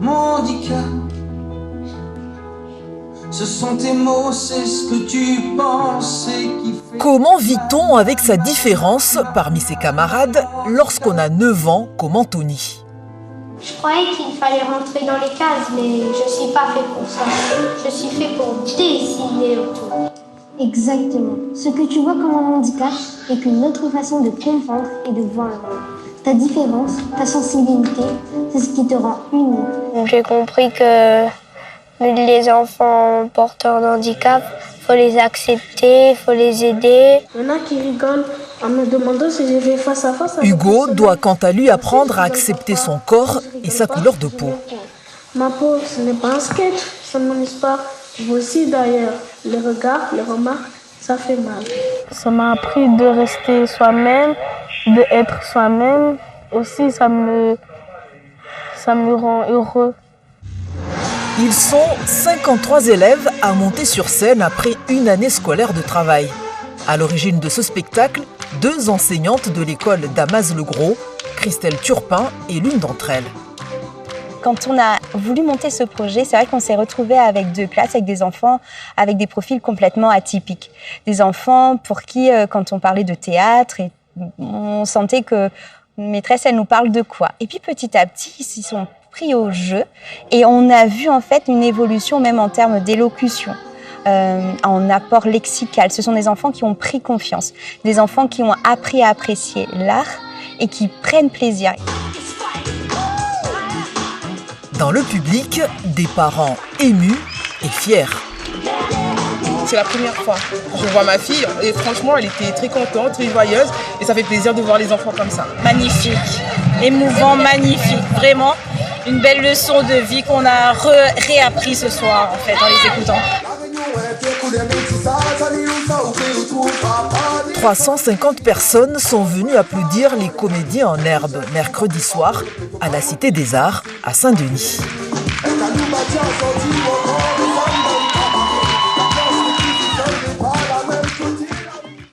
mon handicap. Ce sont tes mots, c'est ce que tu penses et qui fait... Comment vit-on avec sa différence parmi ses camarades lorsqu'on a 9 ans comme Anthony? Je croyais qu'il fallait rentrer dans les cases, mais je ne suis pas fait pour ça. Je suis fait pour dessiner autour. Exactement. Ce que tu vois comme un handicap est qu'une autre façon de comprendre et de voir le monde. Ta différence, ta sensibilité, c'est ce qui te rend unique. J'ai compris que les enfants porteurs de handicap, il faut les accepter, il faut les aider. Il y en a qui rigolent en me demandant si j'ai fait face à face. Hugo doit quant à lui apprendre à accepter son corps et sa couleur de peau. Ma peau, ce n'est pas un sketch, c'est mon histoire. Vous aussi d'ailleurs, les regards, les remarques, ça fait mal. Ça m'a appris de rester soi-même, d'être soi-même. Aussi, ça me rend heureux. Ils sont 53 élèves à monter sur scène après une année scolaire de travail. À l'origine de ce spectacle, 2 enseignantes de l'école d'Amaz-le-Gros, Christelle Turpin est l'une d'entre elles. Quand on a voulu monter ce projet, c'est vrai qu'on s'est retrouvés avec 2 classes, avec des enfants avec des profils complètement atypiques. Des enfants pour qui, quand on parlait de théâtre, on sentait que une maîtresse, elle nous parle de quoi? Et puis petit à petit, ils s'y sont pris au jeu et on a vu en fait une évolution même en termes d'élocution. En apport lexical. Ce sont des enfants qui ont pris confiance, des enfants qui ont appris à apprécier l'art et qui prennent plaisir. Dans le public, des parents émus et fiers. C'est la première fois que je vois ma fille et franchement elle était très contente, très joyeuse et ça fait plaisir de voir les enfants comme ça. Magnifique, émouvant, magnifique, vraiment une belle leçon de vie qu'on a réappris ce soir en fait en les écoutant. 350 personnes sont venues applaudir les comédiens en herbe mercredi soir à la Cité des Arts à Saint-Denis.